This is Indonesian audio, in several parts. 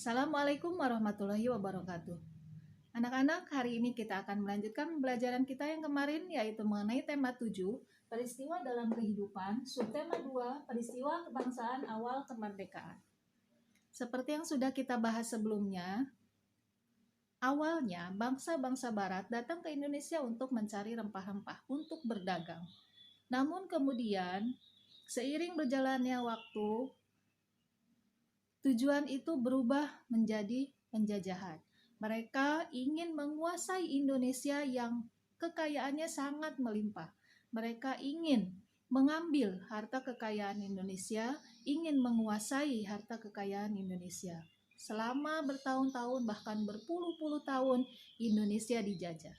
Assalamualaikum warahmatullahi wabarakatuh. Anak-anak, hari ini kita akan melanjutkan pembelajaran kita yang kemarin, yaitu mengenai tema 7, peristiwa dalam kehidupan, subtema 2, peristiwa kebangsaan awal kemerdekaan. Seperti yang sudah kita bahas sebelumnya, awalnya bangsa-bangsa barat datang ke Indonesia untuk mencari rempah-rempah untuk berdagang. Namun kemudian, seiring berjalannya waktu, tujuan itu berubah menjadi penjajahan. Mereka ingin menguasai Indonesia yang kekayaannya sangat melimpah. Mereka ingin mengambil harta kekayaan Indonesia, ingin menguasai harta kekayaan Indonesia. Selama bertahun-tahun, bahkan berpuluh-puluh tahun, Indonesia dijajah.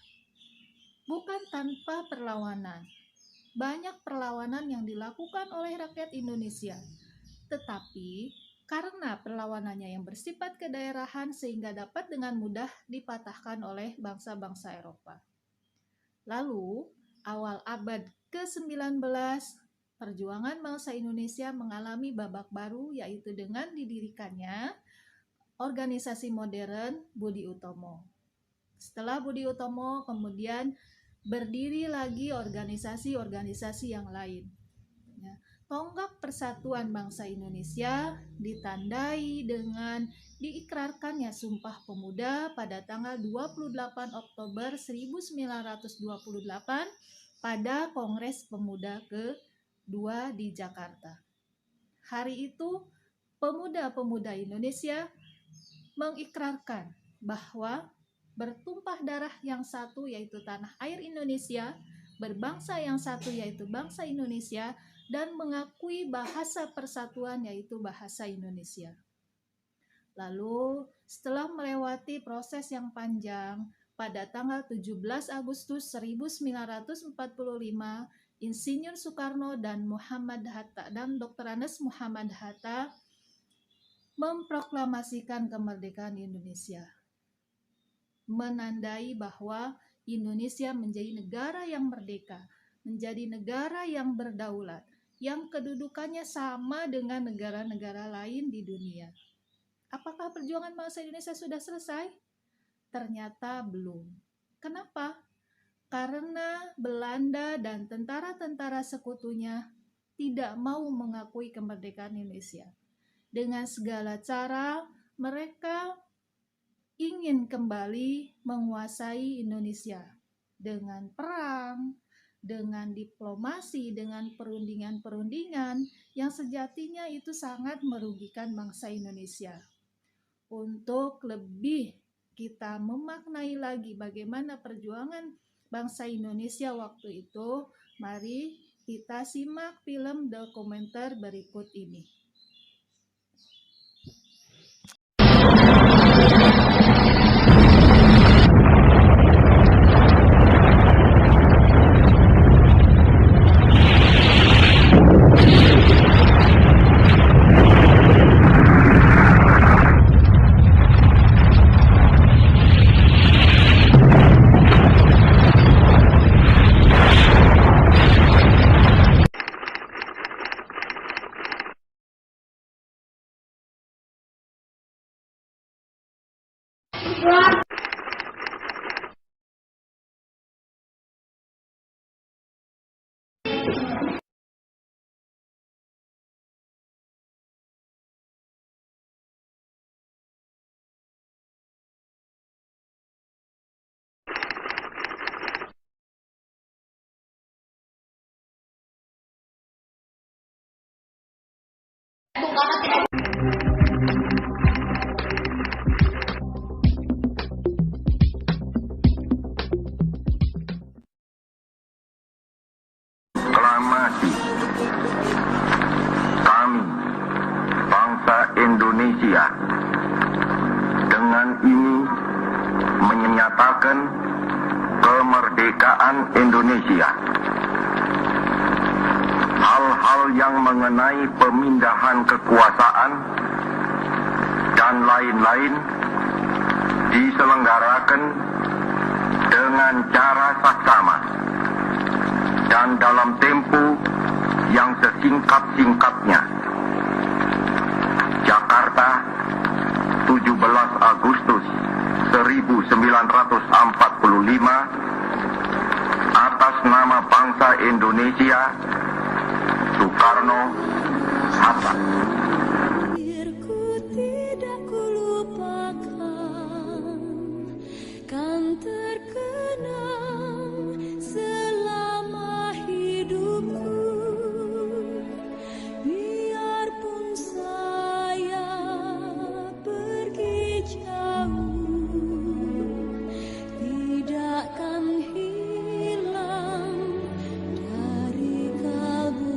Bukan tanpa perlawanan. Banyak perlawanan yang dilakukan oleh rakyat Indonesia. Tetapi karena perlawanannya yang bersifat kedaerahan sehingga dapat dengan mudah dipatahkan oleh bangsa-bangsa Eropa. Lalu, awal abad ke-19, perjuangan bangsa Indonesia mengalami babak baru, yaitu dengan didirikannya organisasi modern Budi Utomo. Setelah Budi Utomo, kemudian berdiri lagi organisasi-organisasi yang lain. Tonggak Persatuan Bangsa Indonesia ditandai dengan diikrarkannya Sumpah Pemuda pada tanggal 28 Oktober 1928 pada Kongres Pemuda ke-2 di Jakarta. Hari itu, pemuda-pemuda Indonesia mengikrarkan bahwa bertumpah darah yang satu yaitu tanah air Indonesia, berbangsa yang satu yaitu bangsa Indonesia, dan mengakui bahasa persatuan yaitu bahasa Indonesia. Lalu setelah melewati proses yang panjang, pada tanggal 17 Agustus 1945, Insinyur Soekarno dan Muhammad Hatta dan Dr. Andes Muhammad Hatta memproklamasikan kemerdekaan Indonesia, menandai bahwa Indonesia menjadi negara yang merdeka, menjadi negara yang berdaulat, yang kedudukannya sama dengan negara-negara lain di dunia. Apakah perjuangan bangsa Indonesia sudah selesai? Ternyata belum. Kenapa? Karena Belanda dan tentara-tentara sekutunya tidak mau mengakui kemerdekaan Indonesia. Dengan segala cara, mereka ingin kembali menguasai Indonesia dengan perang, dengan diplomasi, dengan perundingan-perundingan yang sejatinya itu sangat merugikan bangsa Indonesia. Untuk lebih kita memaknai lagi bagaimana perjuangan bangsa Indonesia waktu itu, mari kita simak film dokumenter berikut ini. Proklamasi kami, bangsa Indonesia, dengan ini menyatakan kemerdekaan Indonesia. Hal-hal yang mengenai pemindahan kekuasaan dan lain-lain diselenggarakan dengan cara saksama dan dalam tempo yang sesingkat-singkatnya. Jakarta, 17 Agustus 1945 atas nama bangsa Indonesia, Soekarno-Hatta. Ku tidak kulupakan, kan terkenang selama hidupku. Biarpun saya pergi jauh, tidakkan hilang dari kalbu.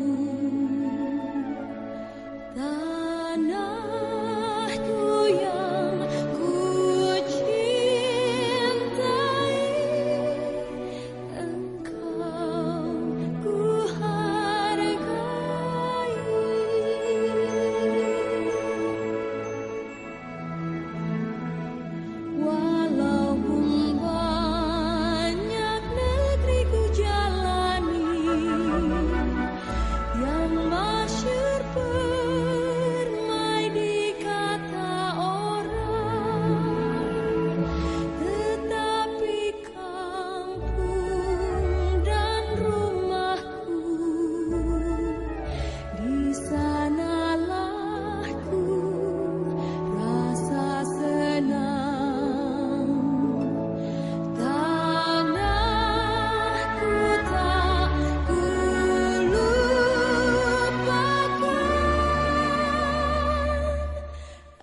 Tanahku yang ku cintai, engkau ku hargai. Walaupun banyak negeri ku jalani, yang masyhur permai di kata orang, tetapi kampung dan rumahku, di sanalah ku rasa senang. Tanahku tak ku lupakan,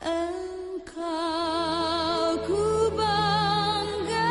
engkau ku banggakan.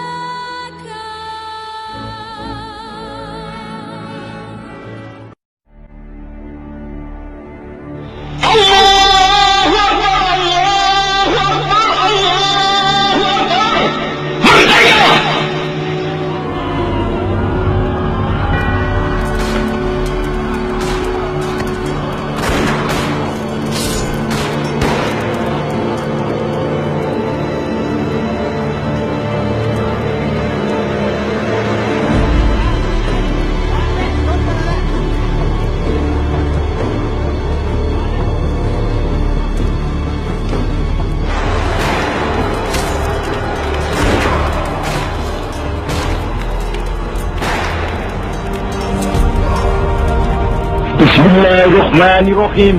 Bismillahirrahmanirrahim.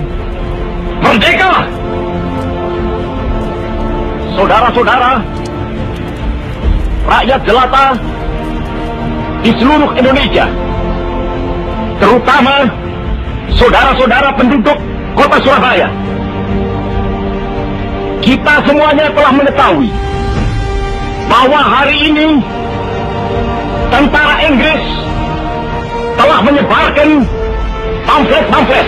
Merdeka! Saudara-saudara, rakyat jelata di seluruh Indonesia, terutama saudara-saudara penduduk kota Surabaya, kita semuanya telah mengetahui bahwa hari ini tentara Inggris telah menyebarkan pamflet-pamflet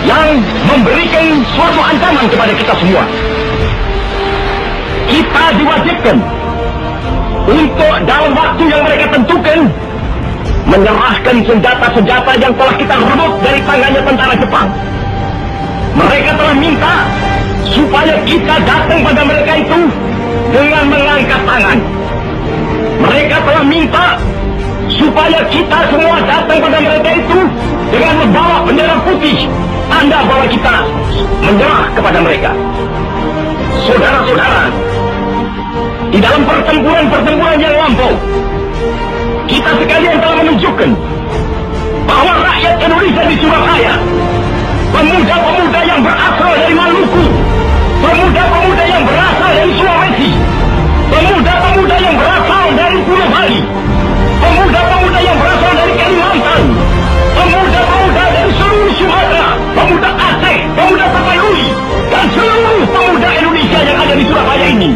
yang memberikan suatu ancaman kepada kita semua. Kita diwajibkan untuk dalam waktu yang mereka tentukan menyerahkan senjata-senjata yang telah kita rebut dari tangannya tentara Jepang. Mereka telah minta supaya kita datang pada mereka itu dengan mengangkat tangan. Mereka telah minta supaya kita semua datang pada mereka itu dengan membawa bendera putih, tanda bahwa kita menyerah kepada mereka. Saudara-saudara, di dalam pertempuran-pertempuran yang lampau, kita sekalian telah menunjukkan bahwa rakyat Indonesia di Surabaya, pemuda-pemuda yang berasal dari Maluku, pemuda-pemuda yang berasal dari Sulawesi, pemuda-pemuda yang berasal dari Pulau Bali, pemuda-pemuda yang berasal dari Kalimantan, pemuda-pemuda dari seluruh Sumatera, pemuda Aceh, pemuda Tapanuli, dan seluruh pemuda Indonesia yang ada di Surabaya ini,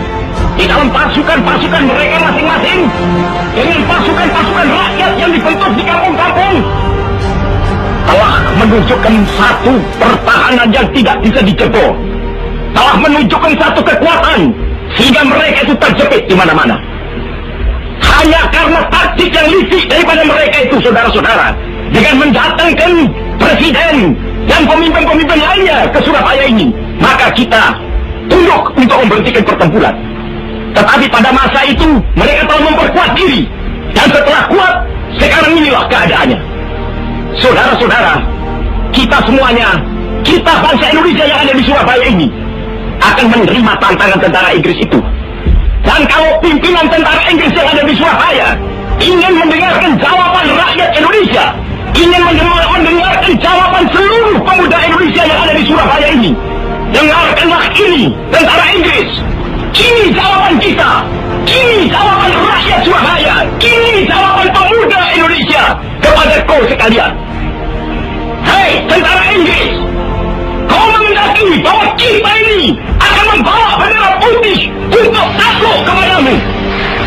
di dalam pasukan-pasukan mereka masing-masing, dengan pasukan-pasukan rakyat yang dibentuk di kampung-kampung, telah menunjukkan satu pertahanan yang tidak bisa dijebol, telah menunjukkan satu kekuatan sehingga mereka itu terjepit di mana-mana. Hanya karena taktik yang licik daripada mereka itu, saudara-saudara, dengan mendatangkan presiden dan pemimpin-pemimpin lainnya ke Surabaya ini, maka kita tunduk untuk memberhentikan pertempuran. Tetapi pada masa itu mereka telah memperkuat diri, dan setelah kuat, sekarang inilah keadaannya. Saudara-saudara, kita semuanya, kita bangsa Indonesia yang ada di Surabaya ini, akan menerima tantangan tentara Inggris itu. Dan kalau pimpinan tentara Inggris yang ada di Surabaya ingin mendengarkan jawaban rakyat Indonesia, ingin mendengarkan jawaban seluruh pemuda Indonesia yang ada di Surabaya ini, dengarkanlah ini, tentara Inggris. Ini jawaban kita. Ini jawaban rakyat Surabaya. Ini jawaban pemuda Indonesia kepada kau sekalian. Hei, tentara Inggris, kau mengendaki bahwa kita ini akan membawa bendera putih untuk takluk kepadamu.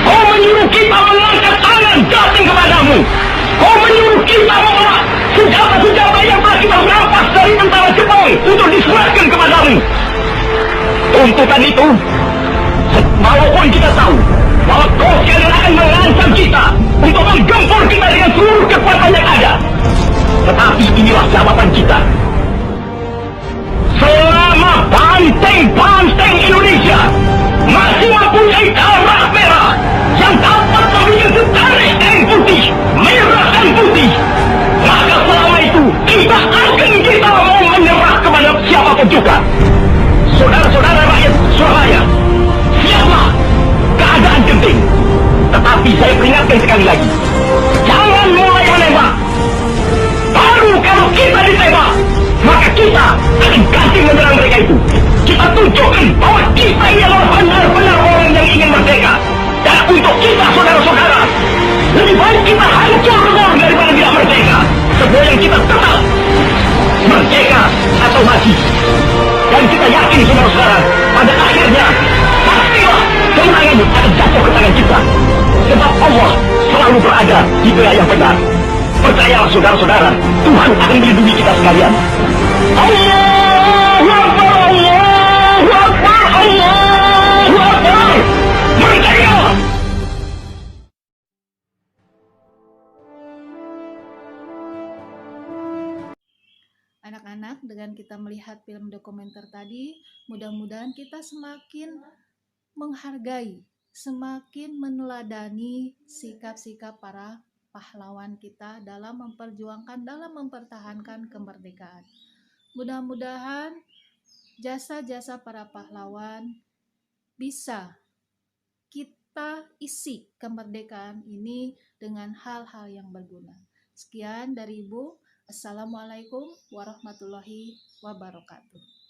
Kau menyuruh kita mengangkat tangan datang kepadamu. Kau menyuruh kita membawa senjata-senjata yang telah kita rampas dari tentara Jepang untuk diserahkan kepadamu. Tuntutan itu, walaupun kita tahu bahwa kau sekalian akan mengancam kita untuk menggempur kita dengan seluruh kekuatan yang ada, tetapi inilah jawaban kita. Selama banteng-banteng Indonesia masih mempunyai darah merah yang dapat memiliki setarik dan putih, merah dan putih, maka selama itu kita mau menyerah kepada siapapun juga. Saudara-saudara rakyat Surabaya, siaplah, keadaan genting. Tetapi saya peringatkan sekali lagi, jangan mulai menembak. Baru kalau kita ditembak, maka kita akan ganti menyerang mereka itu. Kita tunjukkan bahwa kita ini adalah benar-benar orang yang ingin merdeka. Dan untuk kita, saudara-saudara, lebih baik kita hancur telur daripada tidak merdeka. Sebab yang kita tetap merdeka atau mati. Dan kita yakin, saudara-saudara, pada akhirnya pastilah kemenangan akan jatuh ke tangan kita. Sebab Allah selalu berada di pihak yang benar. Percayalah, saudara-saudara, Tuhan akan melindungi kita sekalian. Allahu Akbar, Allahu Akbar, Allahu Akbar. Merdeka! Anak-anak, dengan kita melihat film dokumenter tadi, mudah-mudahan kita semakin menghargai, semakin meneladani sikap-sikap para pahlawan kita dalam memperjuangkan, dalam mempertahankan kemerdekaan. Mudah-mudahan jasa-jasa para pahlawan bisa kita isi kemerdekaan ini dengan hal-hal yang berguna. Sekian dari Ibu. Assalamualaikum warahmatullahi wabarakatuh.